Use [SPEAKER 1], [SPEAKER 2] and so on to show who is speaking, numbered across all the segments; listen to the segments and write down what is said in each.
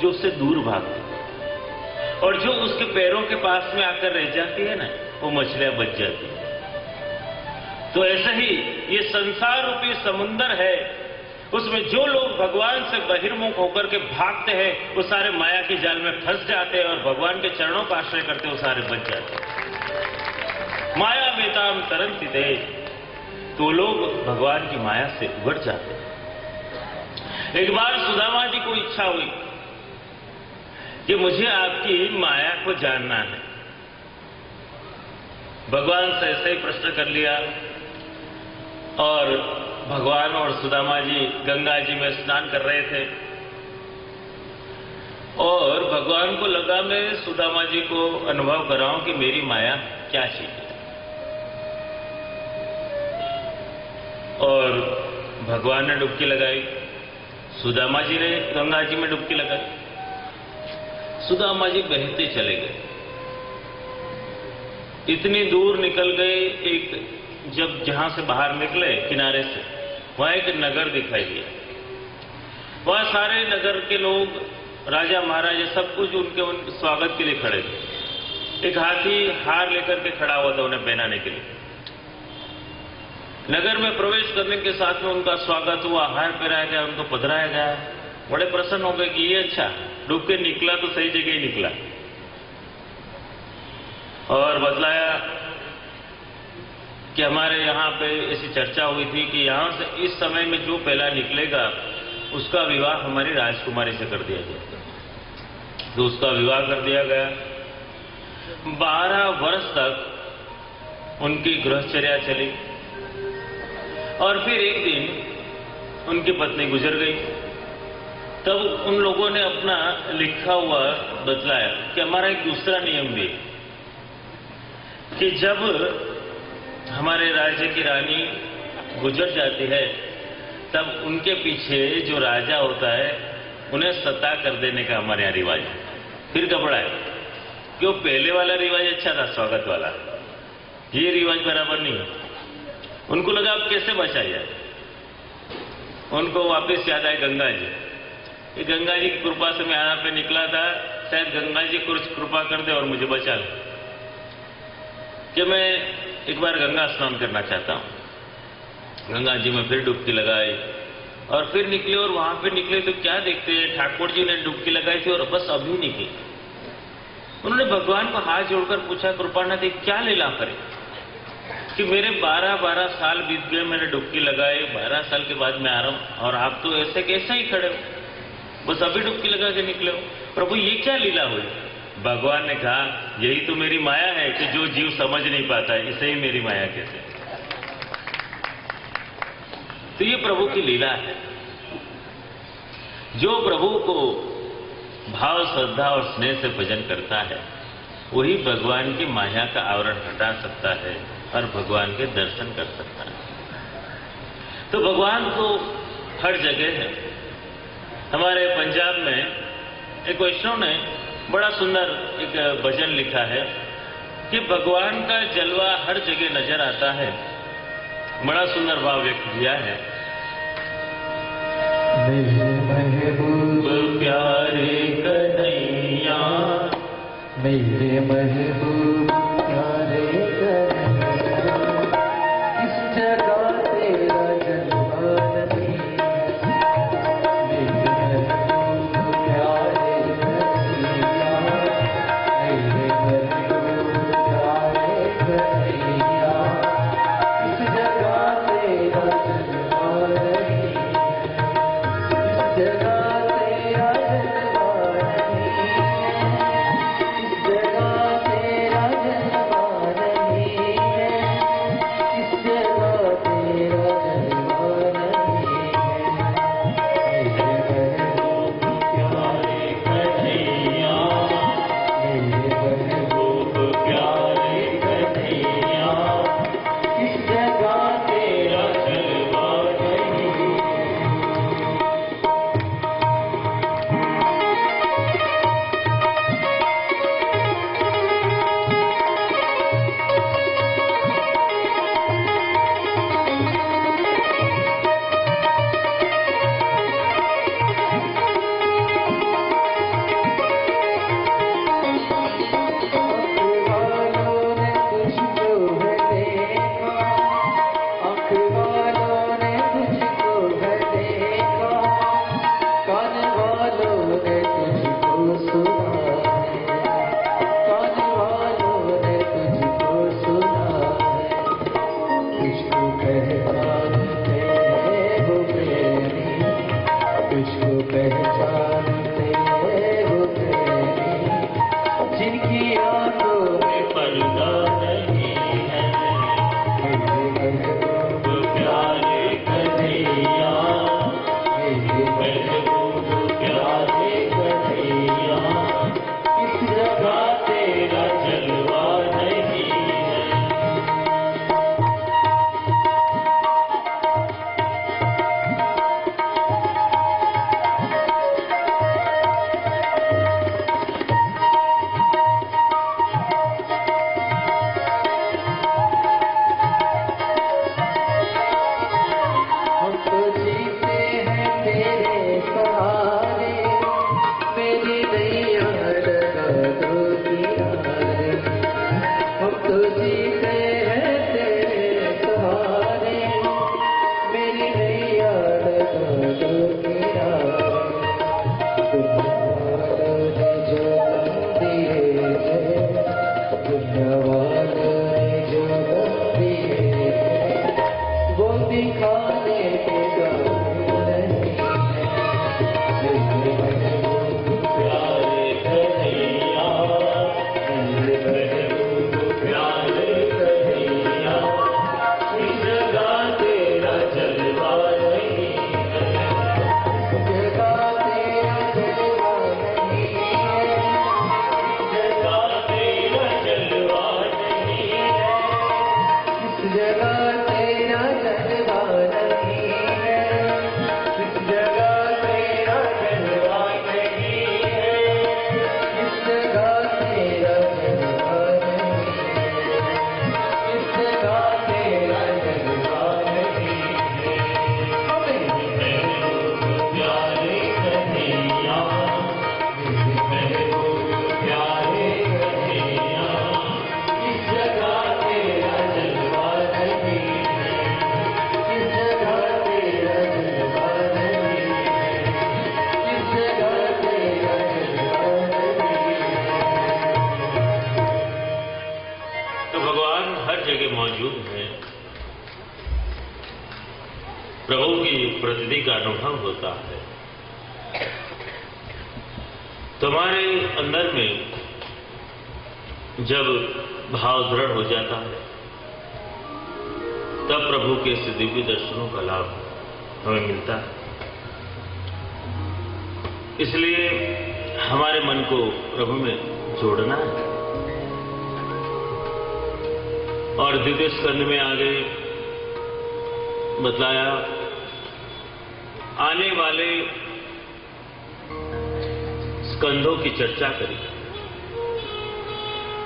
[SPEAKER 1] जो उससे दूर भागती है, और जो उसके पैरों के पास में आकर रह जाती है ना, वो मछलियां बच जाती है। तो ऐसा ही ये संसार रूपी समुंदर है, उसमें जो लोग भगवान से बहिर्मुख होकर के भागते हैं वो सारे माया की जाल में फंस जाते हैं, और भगवान के चरणों का आश्रय करते हैं वो सारे बच जाते हैं। माया वेताम तरंति ते, तो लोग भगवान की माया से उबर जाते हैं। एक बार सुदामा जी को इच्छा हुई कि मुझे आपकी माया को जानना है। भगवान से ऐसा ही प्रश्न कर लिया, और भगवान और सुदामा जी गंगा जी में स्नान कर रहे थे, और भगवान को लगा मैं सुदामा जी को अनुभव कराऊं कि मेरी माया क्या चीज है। और भगवान ने डुबकी लगाई, सुदामा जी ने गंगा जी में डुबकी लगाई। सुदामा जी बहते चले गए, इतनी दूर निकल गए, एक जब जहां से बाहर निकले किनारे से, वहां एक नगर दिखाई दिया। वहां सारे नगर के लोग, राजा महाराजा, सब कुछ उनके स्वागत के लिए खड़े थे। एक हाथी हार लेकर के खड़ा हुआ था उन्हें पहनाने के लिए। नगर में प्रवेश करने के साथ में उनका स्वागत हुआ, हार पहनाया गया, उनको पधराया गया। बड़े प्रसन्न हो गए कि ये अच्छा, डूब के निकला तो सही जगह ही निकला। और बतलाया कि हमारे यहाँ पे ऐसी चर्चा हुई थी कि यहाँ से इस समय में जो पहला निकलेगा उसका विवाह हमारी राजकुमारी से कर दिया जाएगा। तो उसका विवाह कर दिया गया। 12 वर्ष तक उनकी गृहचर्या चली, और फिर एक दिन उनकी पत्नी गुजर गई। तब उन लोगों ने अपना लिखा हुआ बतलाया कि हमारा एक दूसरा नियम भी कि जब हमारे राज्य की रानी गुजर जाती है तब उनके पीछे जो राजा होता है उन्हें सता कर देने का हमारे यहाँ रिवाज है। फिर घबराए कि वो पहले वाला रिवाज अच्छा था, स्वागत वाला, ये रिवाज बराबर नहीं है। उनको लगा अब कैसे बचा जाए। उनको वापस याद आए गंगा जी, ये गंगा जी की कृपा से मैं यहाँ पे निकला था, शायद गंगा जी कुछ कृपा कर दे और मुझे बचा ले, कि मैं एक बार गंगा स्नान करना चाहता हूं। गंगा जी में फिर डुबकी लगाई और फिर निकले, और वहां पे निकले तो क्या देखते हैं, ठाकुर जी ने डुबकी लगाई थी और बस अभी निकली। उन्होंने भगवान को हाथ जोड़कर पूछा, कृपानाथ क्या लीला करे कि मेरे 12 साल बीत गए, मैंने डुबकी लगाई, 12 साल के बाद मैं आ रहा हूं और आप तो ऐसे कैसे ही खड़े हो, बस अभी डुबकी लगा के निकले हो, प्रभु ये क्या लीला हुई। भगवान ने कहा यही तो मेरी माया है कि जो जीव समझ नहीं पाता है, इसे ही मेरी माया कहते हैं। तो ये प्रभु की लीला है। जो प्रभु को भाव, श्रद्धा और स्नेह से भजन करता है वही भगवान की माया का आवरण हटा सकता है और भगवान के दर्शन कर सकता है। तो भगवान तो हर जगह है। हमारे पंजाब में एक वैष्णव ने बड़ा सुंदर एक भजन लिखा है कि भगवान का जलवा हर जगह नजर आता है। बड़ा सुंदर भाव व्यक्त किया है।
[SPEAKER 2] मेरे महबूब
[SPEAKER 1] प्यारे कन्हैया,
[SPEAKER 2] मेरे महबूब प्यारे कन्हैया, इस जगह तेरा जलवा नहीं। मेरे महबूब प्यारे कन्हैया, मेरे महबूब प्यारे कन्हैया, इस जगह तेरा जलवा नहीं। इस जगह तेरा जलवा नहीं, इस जगह तेरा
[SPEAKER 1] प्रतिदि का अनुभव होता है। तुम्हारे अंदर में जब भाव दृढ़ हो जाता है तब प्रभु के इस दिव्य दर्शनों का लाभ हमें मिलता है। इसलिए हमारे मन को प्रभु में जोड़ना है। और द्वितीय स्कंद में आगे बतलाया आने वाले स्कंदों की चर्चा करी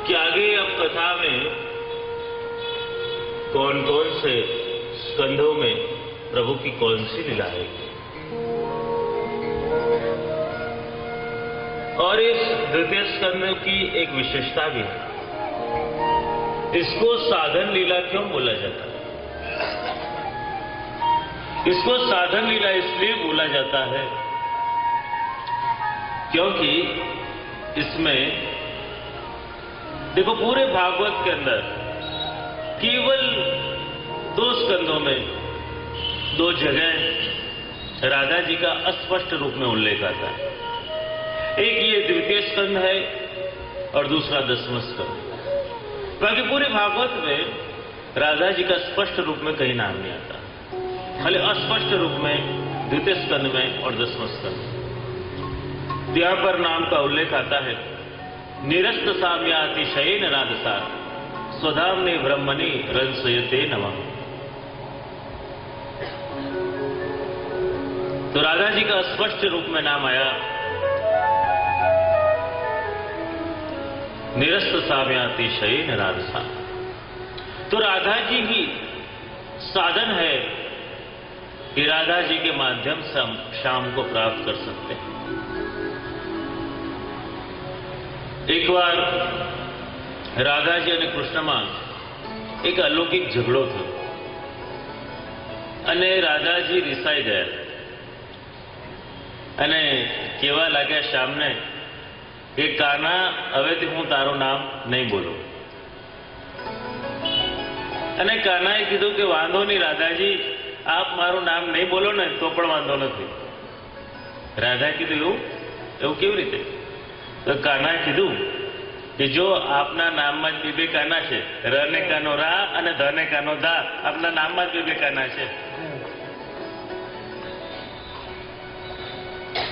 [SPEAKER 1] कि आगे अब कथा में कौन कौन से स्कंदों में प्रभु की कौन सी लीला आएगी। और इस द्वितीय स्कंद की एक विशेषता भी है। इसको साधन लीला क्यों बोला जाता है? इसको साधन लीला इसलिए बोला जाता है क्योंकि इसमें देखो पूरे भागवत के अंदर केवल 2 स्कंदों में 2 जगह राधा जी का अस्पष्ट रूप में उल्लेख आता है। एक ये द्वितीय स्कंद है और दूसरा 10वां स्कंद। बाकी पूरे भागवत में राधा जी का स्पष्ट रूप में कहीं नाम नहीं आता, खाली अस्पष्ट रूप में द्वितीय स्कंद में और 10वां स्कंद। यहां पर नाम का उल्लेख आता है निरस्त साम्यातिशयेन राधसा स्वधाम्ने ब्रह्मणि रंसयते नमः। तो राधा जी का स्पष्ट रूप में नाम आया निरस्त साम्यातिशयेन राधसा। तो राधा जी ही साधन है कि राधा जी के माध्यम से हम श्याम को प्राप्त कर सकते हैं। एक बार राधा जी અને કૃષ્ણમાં એક અલૌકિક ઝઘડો થયો અને રાધાજી રિસાઈ ગયા અને કહેવા લાગ્યા શ્યામને કે કાના હવેથી હું તારું નામ નહીં બોલું। અને કાનાએ કીધું કે વાંધો નહીં રાધાજી, આપ મારું નામ નહીં બોલો ને તો પણ વાંધો નથી। રાધાએ કીધું એવું કેવી રીતે? તો કાનાએ કીધું કે જો આપના નામમાં જ બે કાના છે, ર ને કાનો રા અને ધ ને કાનો ધા, આપના નામમાં જ બે કાના છે।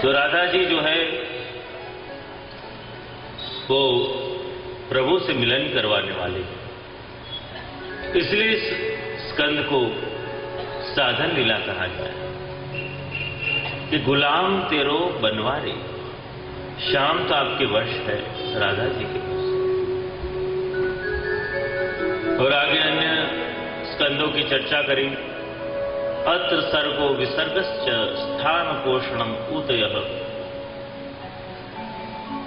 [SPEAKER 1] तो राधा जी जो है वो प्रभु से मिलन करवाने वाली, इसलिए इस स्कंद को साधन लीला कहा गया है कि गुलाम तेरो बनवारी, श्याम तो आपके वश है राधा जी के। और आगे अन्य स्कंदों की चर्चा करी। अत्र सर्गो विसर्गश्च स्थान पोषणम ऊतयः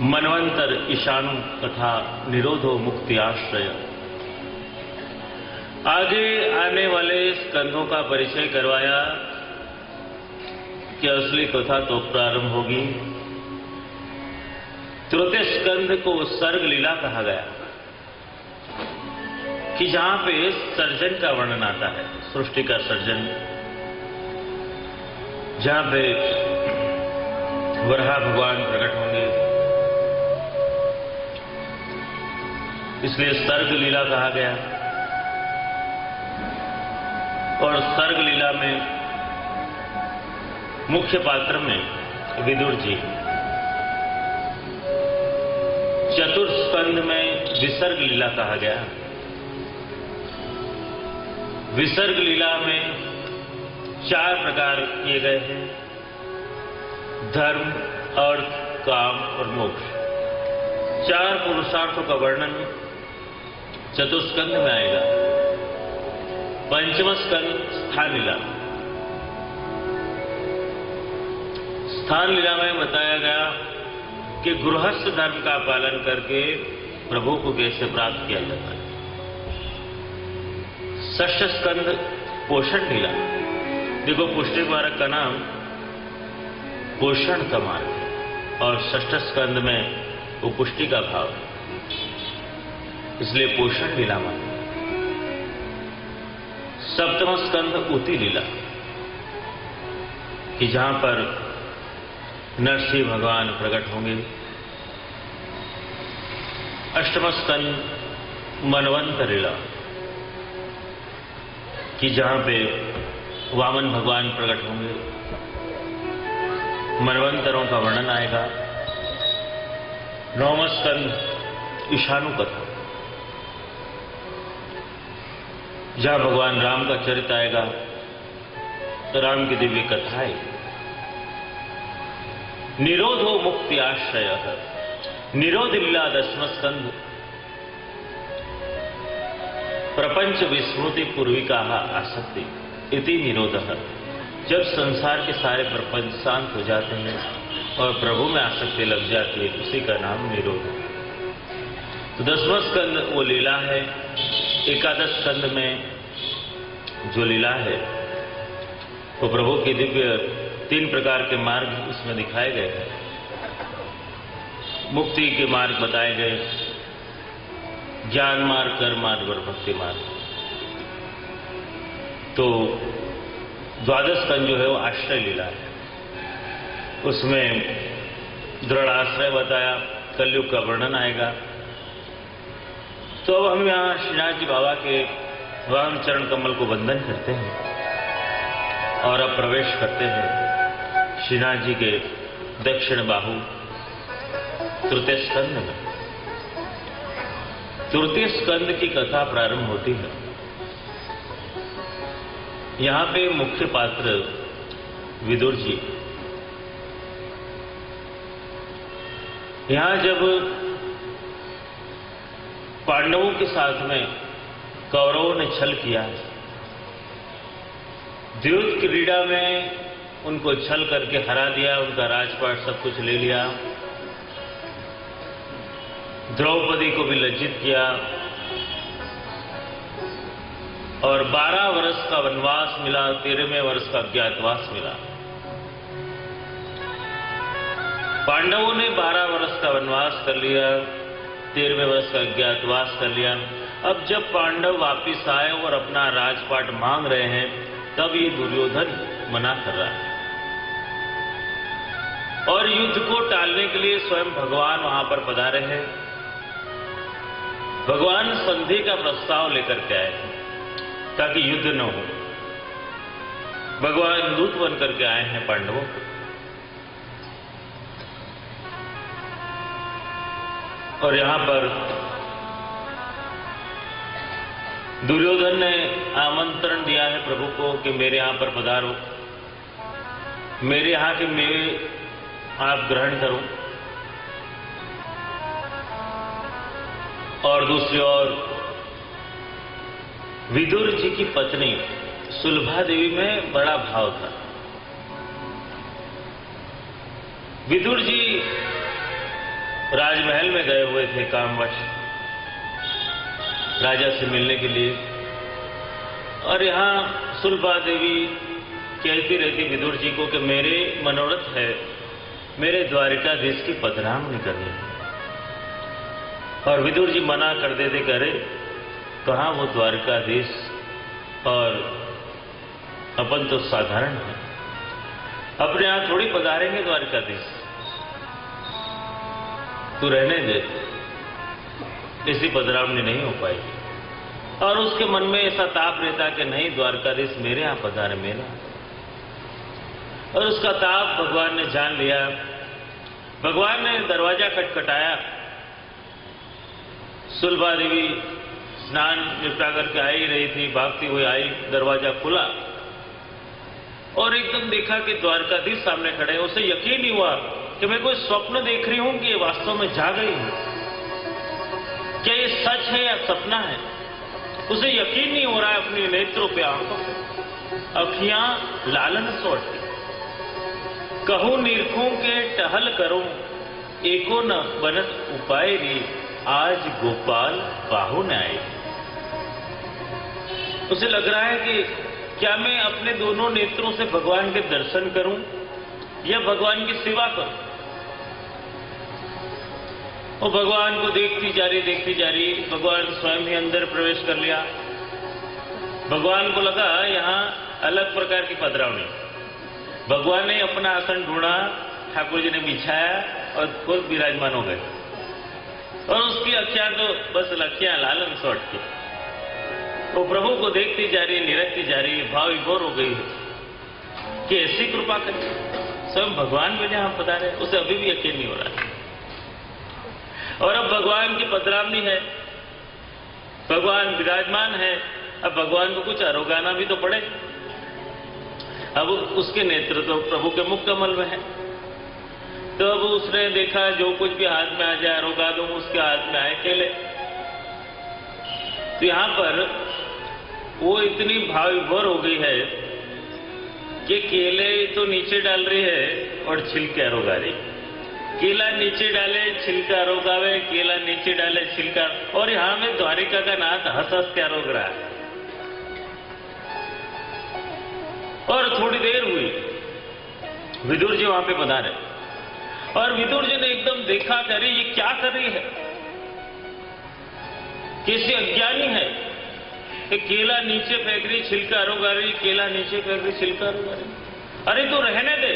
[SPEAKER 1] मनवंतर ईशानु तथा निरोधो मुक्ति आश्रय। आगे आने वाले स्कंदों का परिचय करवाया कि असली कथा तो प्रारंभ होगी। तृतीय स्कंद को सर्ग लीला कहा गया कि जहां पे सर्जन का वर्णन आता है, सृष्टि का सर्जन, जहां पे वराह भगवान प्रकट होंगे, इसलिए सर्ग लीला कहा गया। और सर्ग लीला में मुख्य पात्र में विदुर जी। चतुर्थ स्कंद में विसर्ग लीला कहा गया। विसर्ग लीला में 4 प्रकार किए गए हैं, धर्म, अर्थ, काम और मोक्ष। 4 पुरुषार्थों का वर्णन चतुस्कंद में आएगा। पंचम स्कंद स्थान लीला। स्थान लीला में बताया गया कि गृहस्थ धर्म का पालन करके प्रभु को कैसे प्राप्त किया जाता है। षष्ठ स्कंद पोषण लीला। देखो पुष्टि मार्ग का नाम पोषण का मार्ग है और षष्ठ स्कंद में वो पुष्टि का भाव है, इसलिए पोषण लीला मार्ग। सप्तम स्कंद ऊती लीला। कि जहां पर नरसिंह भगवान प्रकट होंगे। अष्टम स्कंद मनवंतर लीला, कि जहां पे वामन भगवान प्रकट होंगे, मनवंतरों का वर्णन आएगा। नौवां स्कंद ईशानु कथा, जहां भगवान राम का चरित्र आएगा, तो राम की दिव्य कथाएं। निरोधो मुक्ति आश्रय, निरोधिल्ला दशम स्कंध, प्रपंच विस्मृति पूर्विका आसक्ति इति निरोधः। जब संसार के सारे प्रपंच शांत हो जाते हैं और प्रभु में आसक्ति लग जाती है, उसी का नाम निरोध है। तो दसवां स्कंद वो लीला है। एकादश स्कंद में जो लीला है वो प्रभु के दिव्य 3 प्रकार के मार्ग उसमें दिखाए गए हैं। मुक्ति के मार्ग बताए गए, ज्ञान मार्ग, कर्म मार्ग और भक्ति मार्ग। तो द्वादश स्कंद जो है वो आश्रय लीला है। उसमें दृढ़ आश्रय बताया, कलयुग का वर्णन आएगा। तो अब हम यहाँ श्रीनाथ जी बाबा के वाम चरण कमल को वंदन करते हैं और अब प्रवेश करते हैं श्रीनाथ जी के दक्षिण बाहु तृतीय स्कंद में। तृतीय स्कंद की कथा प्रारंभ होती है। यहां पे मुख्य पात्र विदुर जी। यहां जब पांडवों के साथ में कौरवों ने छल किया, द्यूत क्रीड़ा में उनको छल करके हरा दिया, उनका राजपाट सब कुछ ले लिया, द्रौपदी को भी लज्जित किया और 12 वर्ष का वनवास मिला, 13वें वर्ष का अज्ञातवास मिला। पांडवों ने 12 वर्ष का वनवास कर लिया, 13वें वर्ष का अज्ञातवास कर लिया। अब जब पांडव वापिस आए और अपना राजपाट मांग रहे हैं, तब ये दुर्योधन मना कर रहा है और युद्ध को टालने के लिए स्वयं भगवान वहां पर पधारे हैं। भगवान संधि का प्रस्ताव लेकर के आए ताकि युद्ध न हो। भगवान दूत बन करके आए हैं पांडवों को। और यहां पर दुर्योधन ने आमंत्रण दिया है प्रभु को कि मेरे यहां पर पधारो, मेरे यहां के मेवे आप ग्रहण करो। और दूसरी ओर विदुर जी की पत्नी सुलभा देवी में बड़ा भाव था। विदुर जी राजमहल में गए हुए थे कामवश राजा से मिलने के लिए, और यहां सुलभा देवी कहती रहती विदुर जी को कि मेरे मनोरथ है मेरे द्वारिकाधीश की पधरामणी करनी है। और विदुर जी मना कर देते, करे कहाँ वो द्वारकाधीश, और अपन तो साधारण है, अपने यहां थोड़ी पधारेंगे द्वारकाधीश, तू रहने दे, ऐसी पधरामणी नहीं हो पाएगी। और उसके मन में ऐसा ताप रहता कि नहीं, द्वारकाधीश मेरे यहां पधारे मेरा। और उसका ताप भगवान ने जान लिया। भगवान ने दरवाजा खटखटाया। सुलभा देवी स्नान निपटा करके आई रही थी, भागती हुई आई, दरवाजा खुला और एकदम देखा कि द्वारकाधीश सामने खड़े हैं। उसे यकीन नहीं हुआ कि मैं कोई स्वप्न देख रही हूं कि ये वास्तव में जाग गई हूं, क्या ये सच है या सपना है। उसे यकीन नहीं हो रहा है अपने नेत्रों पे, आंखों पे। अखियां लालन सोटती, कहूं निरखों के टहल करूं, एको न बनत उपाय री, आज गोपाल बाहु न आए। उसे लग रहा है कि क्या मैं अपने दोनों नेत्रों से भगवान के दर्शन करूं या भगवान की सेवा करूं। और भगवान को देखती जा रही, भगवान स्वयं ही अंदर प्रवेश कर लिया। भगवान को लगा यहां अलग प्रकार की पधरावनी, भगवान ने अपना आसन ढूंढा, ठाकुर जी ने बिछाया और खुद विराजमान हो गए। और उसकी अखियां तो बस लखियां लालन से अटकी, वो प्रभु को देखती जा रही, निरखती जा रही, भाव विभोर हो गई कि ऐसी कृपा करिए। स्वयं भगवान में जहां पधारे, उसे अभी भी यकीन नहीं हो रहा है। और अब भगवान की पधरावनी है, भगवान विराजमान है, अब भगवान को कुछ आरोगाना भी तो पड़े। अब उसके नेतृत्व तो प्रभु के मुख कमल में है, तो अब उसने देखा जो कुछ भी हाथ में आ जाए आरोगा दूं, उसके हाथ में आए केले। तो यहां पर वो इतनी भाव विभोर हो गई है कि केले तो नीचे डाल रही है और छिलके आरोगा रही। केला नीचे डाले, छिलका आरोगावे, केला नीचे डाले, छिलका। और यहां में द्वारिका का नाथ हंस हंस के आरोग रहा है। और थोड़ी देर हुई, विदुर जी वहां पे पधारे और विदुर जी ने एकदम देखा कि अरे ये क्या कर रही है, कैसी अज्ञानी है कि केला नीचे फेंक रही, छिलका आरोगा रही, केला नीचे फेंक रही, छिलका आरोगा रही। अरे तू रहने दे,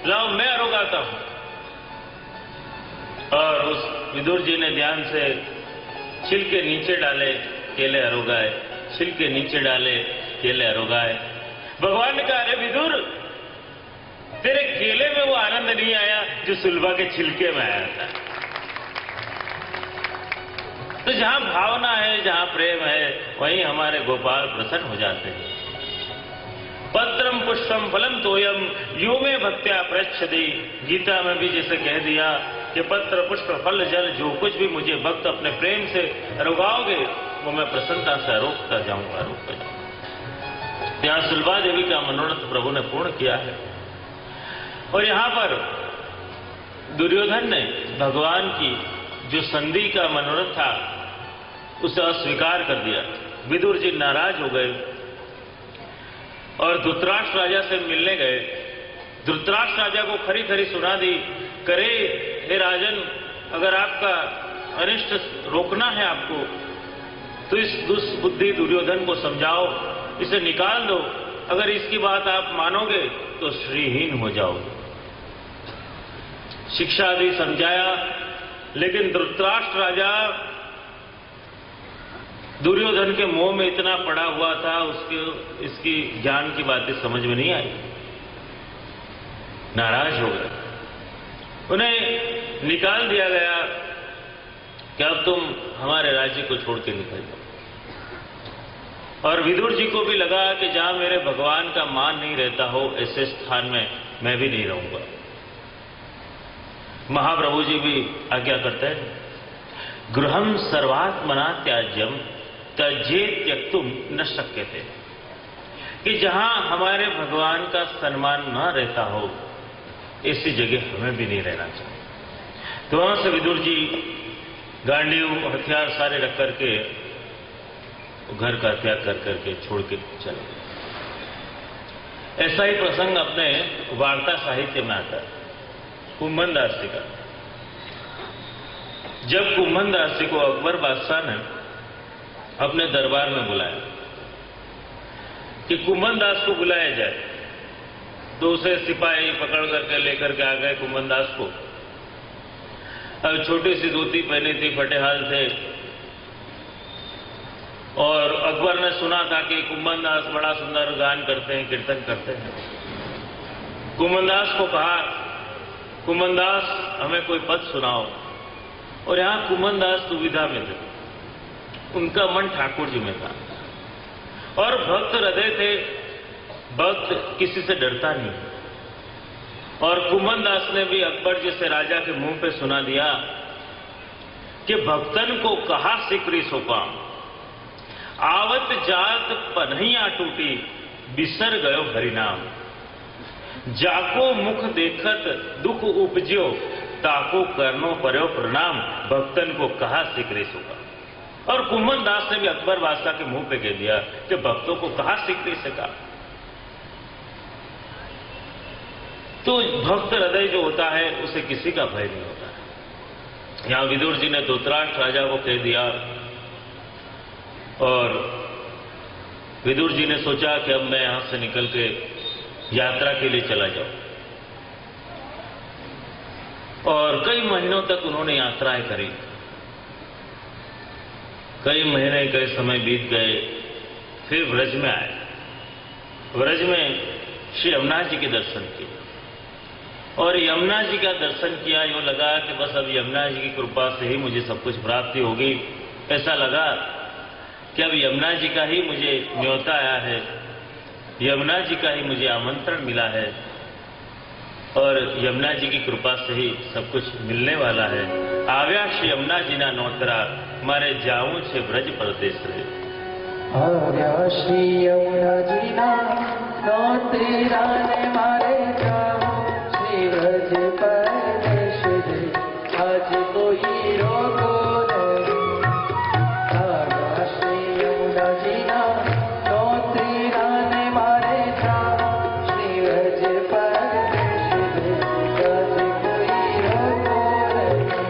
[SPEAKER 1] लाओ मैं आरोगाता हूं। और उस विदुर जी ने ध्यान से छिलके नीचे डाले, केले आरोगाए, छिलके नीचे डाले, केले आरोगाए। भगवान ने कहा, अरे विदुर, तेरे केले में वो आनंद नहीं आया जो सुलभा के छिलके में आया था। तो जहां भावना है, जहां प्रेम है, वहीं हमारे गोपाल प्रसन्न हो जाते हैं। पत्रम पुष्पम फलम तोयम यो में भक्त्या प्रच्छति। गीता में भी जैसे कह दिया कि पत्र पुष्प फल जल, जो कुछ भी मुझे भक्त अपने प्रेम से रुगाओगे वो मैं प्रसन्नता से रोकता जाऊंगा। यहाँ सुलभा देवी का मनोरथ प्रभु ने पूर्ण किया है। और यहां पर दुर्योधन ने भगवान की जो संधि का मनोरथ था उसे अस्वीकार कर दिया। विदुर जी नाराज हो गए और धृतराष्ट्र राजा से मिलने गए। धृतराष्ट्र राजा को खरी खरी सुना दी, करे हे राजन, अगर आपका अनिष्ट रोकना है आपको तो इस दुष्बुद्धि दुर्योधन को समझाओ, इसे निकाल दो। अगर इसकी बात आप मानोगे तो श्रीहीन हो जाओगे। शिक्षा आदि समझाया, लेकिन धृतराष्ट्र राजा दुर्योधन के मोह में इतना पड़ा हुआ था, उसके इसकी ज्ञान की बातें समझ में नहीं आई, नाराज हो गए। उन्हें निकाल दिया गया कि अब तुम हमारे राज्य को छोड़ के निकल जाओ। और विदुर जी को भी लगा कि जहां मेरे भगवान का मान नहीं रहता हो, ऐसे स्थान में मैं भी नहीं रहूंगा। महाप्रभु जी भी आज्ञा करते हैं, गृहम सर्वात्मना त्याज्यम तजे त्यक्तुम न शक्य थे, कि जहां हमारे भगवान का सम्मान न रहता हो ऐसी जगह हमें भी नहीं रहना चाहिए। तो वहां से विदुर जी गांडीव हथियार सारे रख करके घर का त्याग कर करके छोड़ के चले। ऐसा ही प्रसंग अपने वार्ता साहित्य में आता है, कुंभन दास जी का। जब कुंभन दास जी को अकबर बादशाह ने अपने दरबार में बुलाया कि कुंभन दास को बुलाया जाए, तो उसे सिपाही पकड़ करके लेकर के आ गए कुंभन दास को। अब छोटी सी धोती पहनी थी, फटेहाल थे, और अकबर ने सुना था कि कुंभन दास बड़ा सुंदर गान करते हैं, कीर्तन करते हैं। कुंभन दास को कहा, कुंभन दास हमें कोई पद सुनाओ। और यहां कुंभन दास दुविधा में थे, उनका मन ठाकुर जी में था और भक्त हृदय थे, भक्त किसी से डरता नहीं। और कुंभन दास ने भी अकबर जैसे राजा के मुंह पे सुना दिया कि भक्तन को कहा सिकरी सोपाम, आवत जात पन्हैया टूटी, बिसर गयो हरिनाम। जाको मुख देखत दुख उपज्यो, ताको करनो पर्यो प्रणाम, भक्तन को कहा सिकरी सोपाम। और कुंभन दास ने भी अकबर बादशाह के मुंह पे कह दिया कि भक्तों को कहा सिकरी से कहा। तो भक्त हृदय जो होता है उसे किसी का भय नहीं होता है। यहां विदुर जी ने धृतराष्ट्र राजा को कह दिया और विदुर जी ने सोचा कि अब मैं यहां से निकल के यात्रा के लिए चला जाओ। और कई महीनों तक उन्होंने यात्राएं करी। कई महीने कई समय बीत गए, फिर व्रज में आए। व्रज में श्री यमुना जी के दर्शन किए और यमुना जी का दर्शन किया। यूं लगा कि बस अब यमुना जी की कृपा से ही मुझे सब कुछ प्राप्ति होगी। ऐसा लगा कि अब यमुना जी का ही मुझे न्योता आया है, यमुना जी का ही मुझे आमंत्रण मिला है और यमुना जी की कृपा से ही सब कुछ मिलने वाला है। आव्या श्री यमुना जी ना नौतरा, मारे जाऊं छे ब्रज परदेश रे।
[SPEAKER 2] आव्या श्री यमुना जी ना नौतरा ने मारे जाऊं श्री ब्रज परदेश रे। आज कोई रोको नहीं। आव्या श्री यमुना जी ना नौतरा ने मारे जाऊं श्री ब्रज परदेश रे। आज कोई रोको नहीं।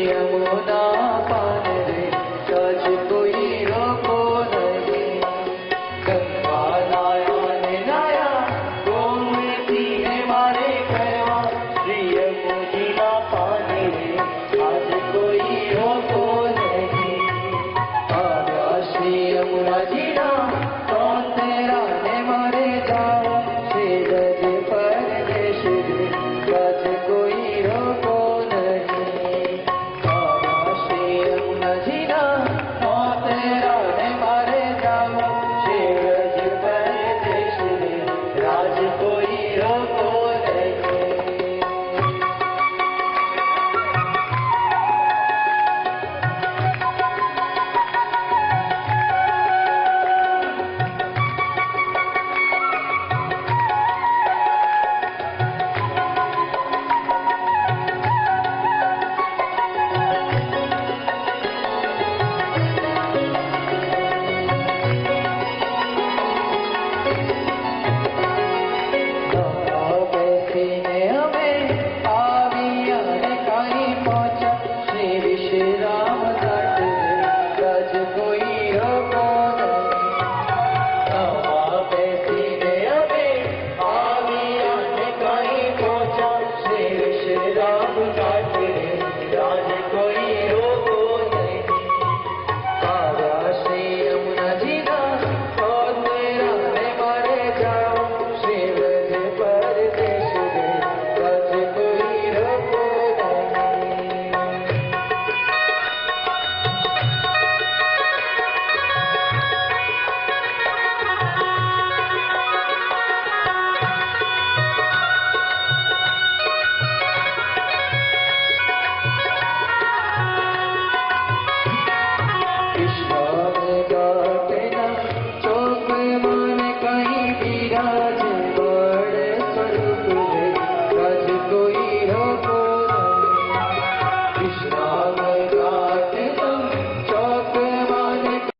[SPEAKER 2] यमुना